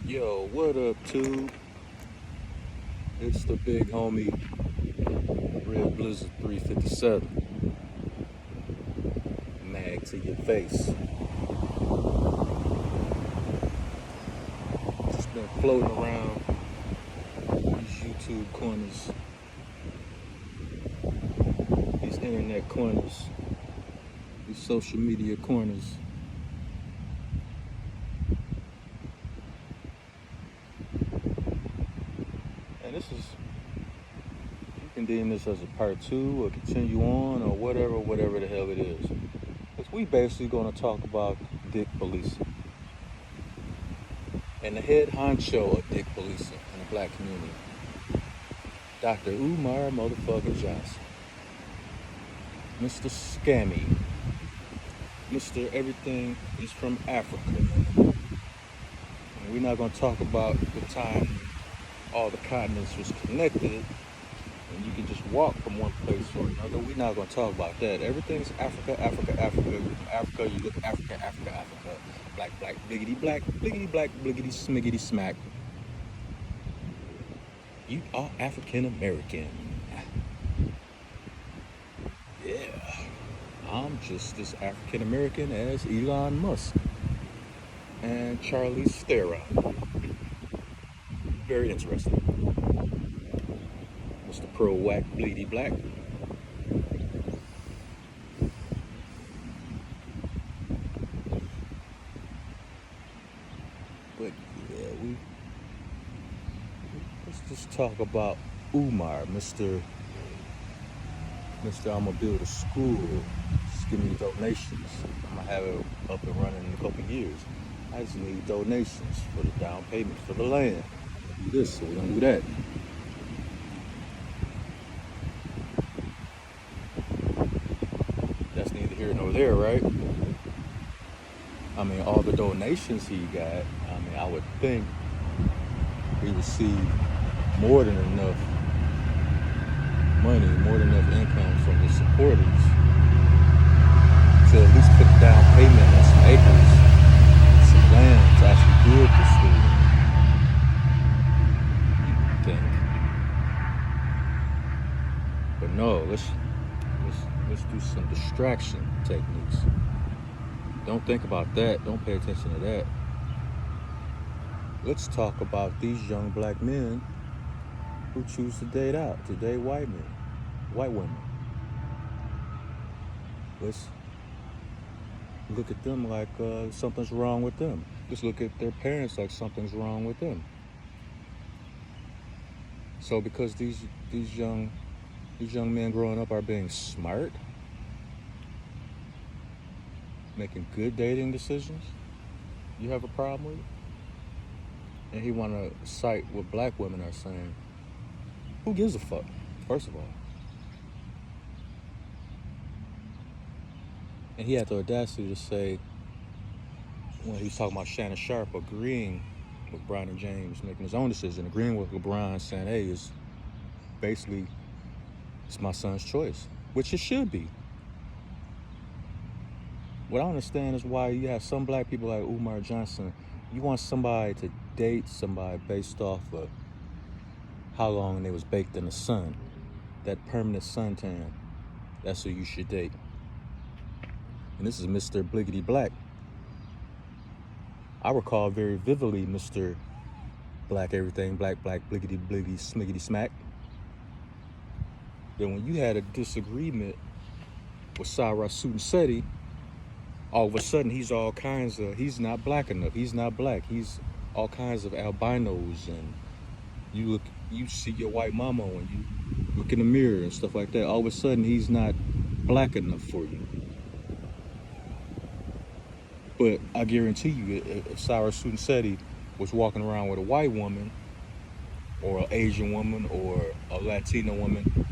Yo, what up, tube? It's the big homie, Red Blizzard 357. Mag to your face. Just been floating around these YouTube corners, these internet corners, these social media corners. And this is, you can deem this as a part two or continue on or whatever the hell it is. Because we basically going to talk about dick policing and the head honcho of dick policing in the black community, Dr. Umar motherfucking Johnson, Mr. Scammy, Mr. Everything is from Africa. And we're not going to talk about the time all the continents was connected and you can just walk from one place to another. We're not going to talk about that. Everything's Africa, Africa, Africa. From Africa, you look Africa, Africa, Africa. Black, black, bliggity, black, bliggity, black, bliggity, smiggity, smack. You are African American. Yeah. I'm just as African American as Elon Musk and Charlize Theron. Very interesting. Mr. Pro Whack Bleedy Black. But yeah, let's just talk about Umar, Mr. I'ma build a school. Just give me donations. I'm gonna have it up and running in a couple of years. I just need donations for the down payment for the land. Do this, so we're gonna do that. That's neither here nor there, right? I mean, all the donations he got, I would think he received more than enough money, more than enough income from his supporters to at least put down payment on some acres, some land to actually build the school. Think. But no, let's do some distraction techniques. Don't think about that. Don't pay attention to that. Let's talk about these young black men who choose to date out, to date white women. Let's look at them like something's wrong with them. Let's look at their parents like something's wrong with them. So because these young men growing up are being smart, making good dating decisions, you have a problem with it? And he want to cite what black women are saying. Who gives a fuck, first of all? And he had the audacity to say, when he was talking about Shannon Sharp agreeing with LeBron and James making his own decision, agreeing with LeBron saying, hey, it's my son's choice, which it should be. What I understand is why you have some black people like Umar Johnson, you want somebody to date somebody based off of how long they was baked in the sun, that permanent suntan. That's who you should date. And this is Mr. Bliggity Black. I recall very vividly Mr. Black Everything, Black, Black, Bliggity, Bliggity, Smiggity, Smack. Then when you had a disagreement with Sarah Seti, all of a sudden he's not black enough. He's not black. He's all kinds of albinos, and you see your white mama when you look in the mirror and stuff like that. All of a sudden he's not black enough for you. But I guarantee you, if Sarah Seti was walking around with a white woman or an Asian woman or a Latina woman,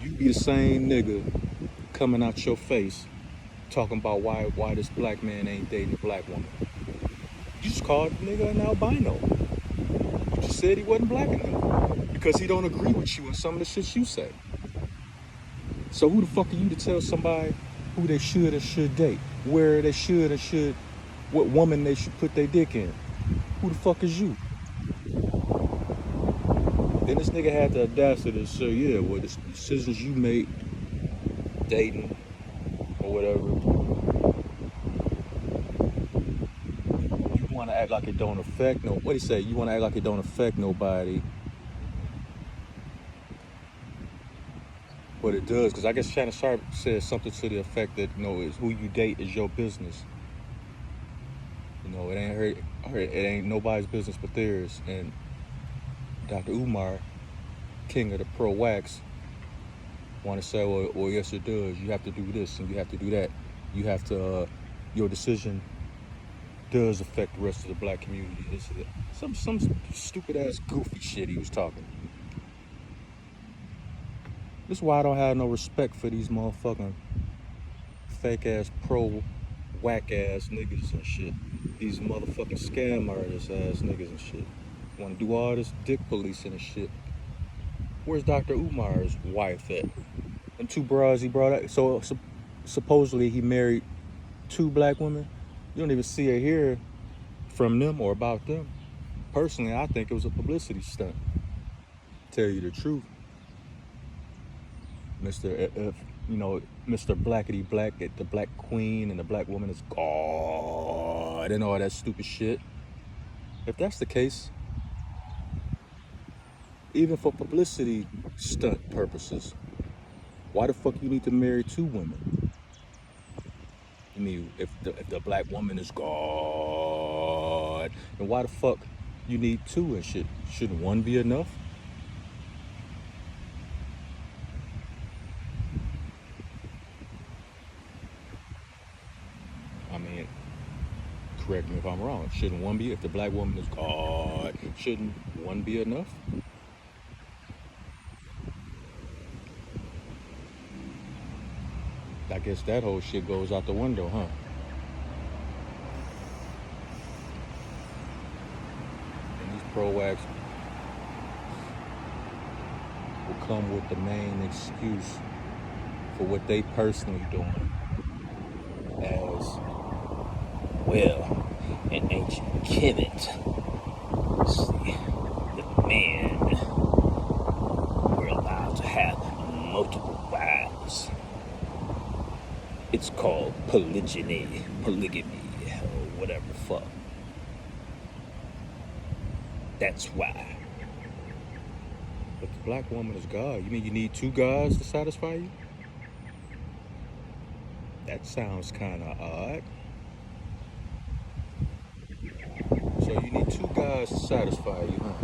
you'd be the same nigga coming out your face talking about why this black man ain't dating a black woman. You just called the nigga an albino. You just said he wasn't black enough because he don't agree with you on some of the shit you say. So who the fuck are you to tell somebody who they should or should date, where they should or should, what woman they should put their dick in? Who the fuck is you? this nigga had the audacity to say, yeah, well, the decisions you make dating or whatever, you want to act like it don't affect no. What he say? You want to act like it don't affect nobody, but it does. Because I guess Shannon Sharp said something to the effect that is who you date is your business. It ain't it ain't nobody's business but theirs. And Dr. Umar, king of the pro wacks, want to say, well, yes, it does. You have to do this and you have to do that. You have to, your decision does affect the rest of the black community. Some stupid ass goofy shit he was talking. This is why I don't have no respect for these motherfucking fake ass pro whack ass niggas and shit. These motherfucking scam artist ass niggas and shit. Want to do all this dick policing and shit. Where's Dr. Umar's wife at? Them two bras he brought out. So supposedly he married 2 black women. You don't even see or hear from them or about them. Personally, I think it was a publicity stunt. Tell you the truth, Mr. Mr. Blackety Black, the black queen and the black woman is God and all that stupid shit. If that's the case, even for publicity stunt purposes, why the fuck you need to marry 2 women? I mean, if the black woman is God, then why the fuck you need 2 and shit? Shouldn't 1 be enough? I mean, correct me if I'm wrong. Shouldn't 1 be, if the black woman is God, shouldn't 1 be enough? I guess that whole shit goes out the window, huh? And these pro-wacks will come with the main excuse for what they personally doing as, well, in ancient Kemet, see, the men were allowed to have multiple wives. It's called polygamy, or whatever the fuck. That's why. But the black woman is God. You mean you need 2 guys to satisfy you? That sounds kind of odd. So you need 2 guys to satisfy you, huh?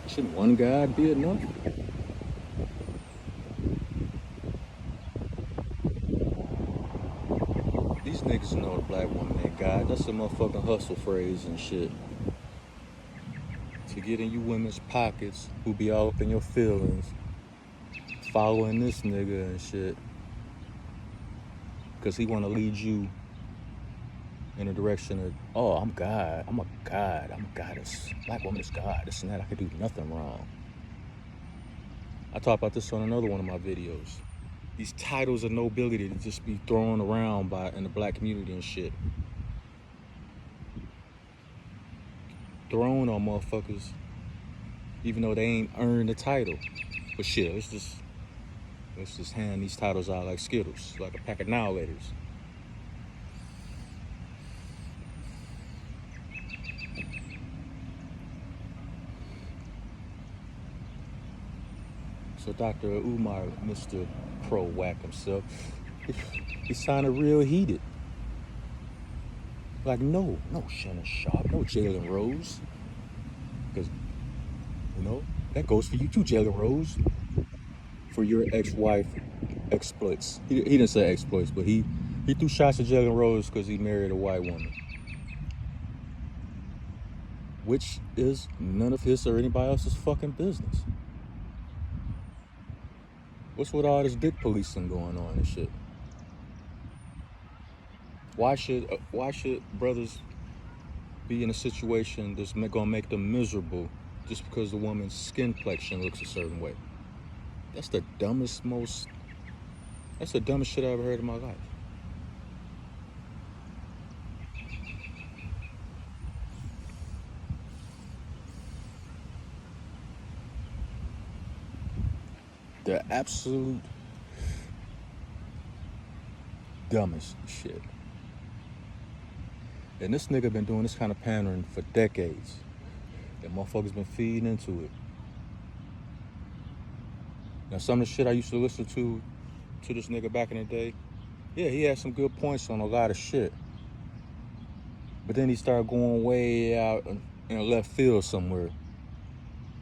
Shouldn't 1 guy be enough? These niggas know the black woman ain't God. That's a motherfucking hustle phrase and shit. To get in you women's pockets, who be all up in your feelings, following this nigga and shit. Because he want to lead you in a direction of, oh, I'm God. I'm a goddess. Black woman is God. This and that. I could do nothing wrong. I talk about this on another one of my videos. These titles of nobility to just be thrown around in the black community and shit. Thrown on motherfuckers, even though they ain't earned the title. But shit, let's just hand these titles out like Skittles, like a pack of now laters. So Dr. Umar, Mr. Pro Whack himself, he sounded real heated. Like, no Shannon Sharp, no Jalen Rose. Because, that goes for you too, Jalen Rose. For your ex-wife exploits. He didn't say exploits, but he threw shots at Jalen Rose because he married a white woman. Which is none of his or anybody else's fucking business. What's with all this dick policing going on and shit? Why should brothers be in a situation that's gonna make them miserable just because the woman's skin complexion looks a certain way? That's the dumbest shit I ever heard in my life. The absolute dumbest shit. And this nigga been doing this kind of pandering for decades. And motherfuckers been feeding into it. Now, some of the shit I used to listen to this nigga back in the day, yeah, he had some good points on a lot of shit. But then he started going way out in a left field somewhere.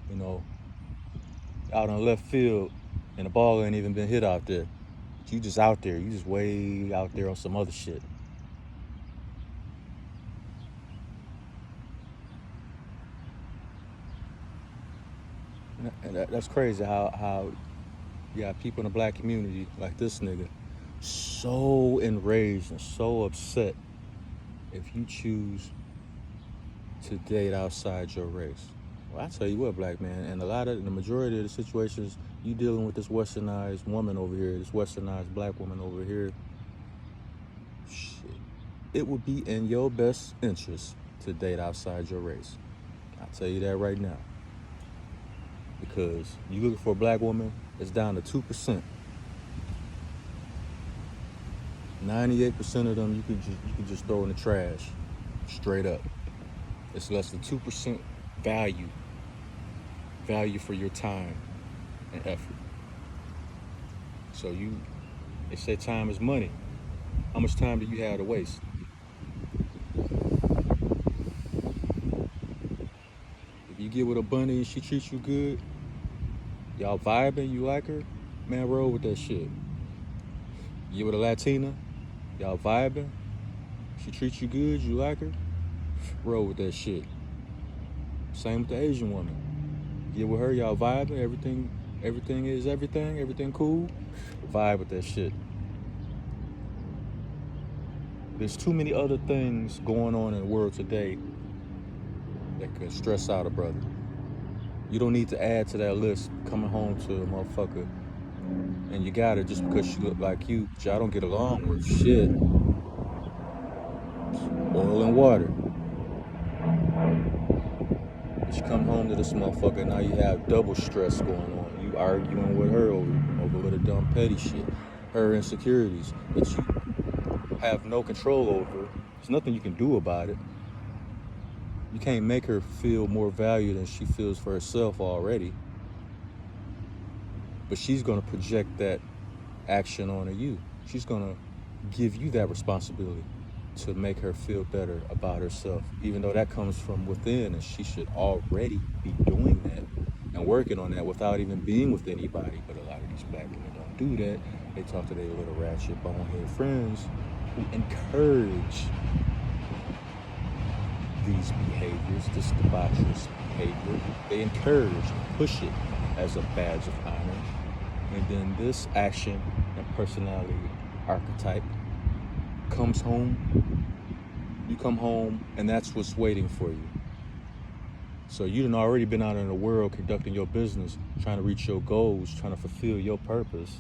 You know, out in left field, and the ball ain't even been hit out there. You just out there. You just way out there on some other shit. And that's crazy how you got people in the black community like this nigga so enraged and so upset if you choose to date outside your race. Well, I tell you what, black man, and the majority of the situations you dealing with this westernized woman over here, this westernized black woman over here, shit, it would be in your best interest to date outside your race. I'll tell you that right now. Because you looking for a black woman, it's down to 2%. 98% of them you can just throw in the trash, straight up. It's less than 2% value for your time and effort. So they say time is money. How much time do you have to waste? If you get with a bunny and she treats you good, y'all vibing, you like her, man, roll with that shit. You get with a Latina, y'all vibing, she treats you good, you like her, roll with that shit. Same with the Asian woman. You get with her, y'all vibing, everything is everything cool, vibe with that shit. There's too many other things going on in the world today that could stress out a brother. You don't need to add to that list coming home to a motherfucker and you got her just because she look like you, which I don't get along with. Shit. Oil and water. But you come home to this motherfucker, now you have double stress going on. You arguing with her over little dumb petty shit. Her insecurities that you have no control over. There's nothing you can do about it. You can't make her feel more value than she feels for herself already. But she's going to project that action onto you. She's going to give you that responsibility to make her feel better about herself, even though that comes from within, and she should already be doing that and working on that without even being with anybody. But a lot of these black women don't do that. They talk to their little ratchet bonehead friends who encourage these behaviors, this debaucherous behavior. They encourage and push it as a badge of honor. And then this action and personality archetype comes home. You come home and that's what's waiting for you. So you done already been out in the world conducting your business, trying to reach your goals, trying to fulfill your purpose,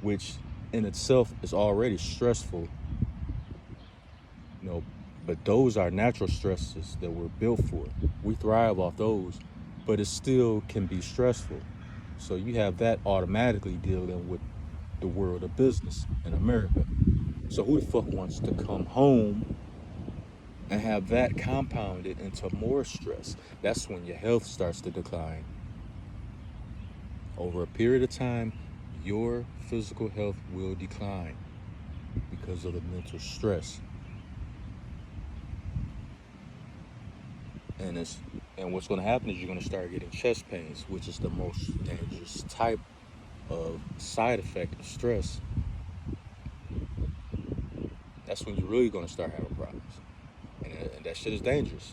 which in itself is already stressful. You know, but those are natural stresses that we're built for. We thrive off those, but it still can be stressful. So you have that automatically dealing with the world of business in America. So who the fuck wants to come home and have that compounded into more stress? That's when your health starts to decline. Over a period of time, your physical health will decline because of the mental stress. And what's going to happen is you're going to start getting chest pains, which is the most dangerous type of side effect of stress. That's when you're really going to start having problems. And that shit is dangerous.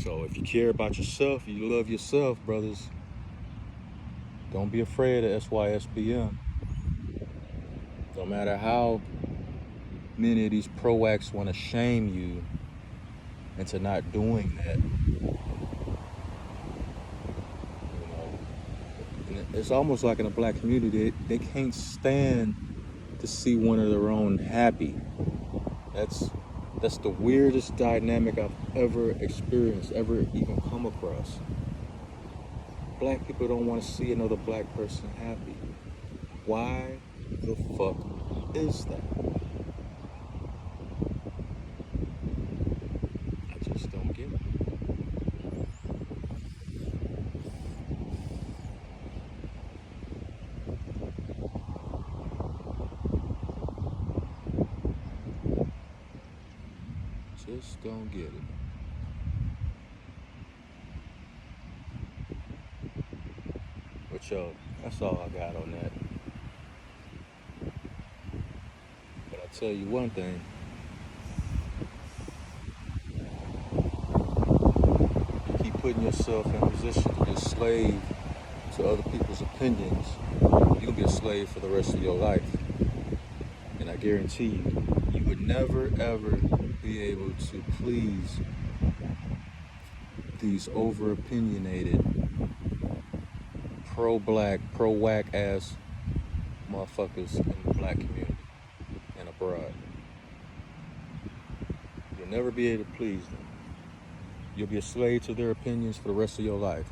So if you care about yourself, you love yourself, brothers, don't be afraid of SYSBM. No matter how many of these pro-wacks want to shame you into not doing that. You know, and it's almost like in a black community, they can't stand to see one of their own happy. That's the weirdest dynamic I've ever experienced, ever even come across. Black people don't want to see another black person happy. Why the fuck is that? I just don't get it. Just don't get it. But yo, that's all I got on that. But I tell you one thing, you keep putting yourself in a position to be a slave to other people's opinions, you'll be a slave for the rest of your life. And I guarantee you, you would never ever be able to please these over opinionated, pro black, pro whack ass motherfuckers in the black community and abroad. You'll never be able to please them. You'll be a slave to their opinions for the rest of your life.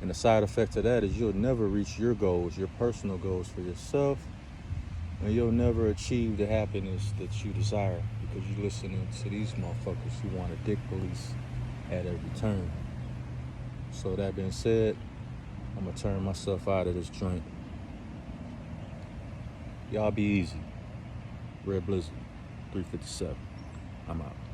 And the side effect of that is you'll never reach your goals, your personal goals for yourself, and you'll never achieve the happiness that you desire because you're listening to these motherfuckers who want to dick police at every turn. So that being said, I'm going to turn myself out of this joint. Y'all be easy. Red Blizzard, 357. I'm out.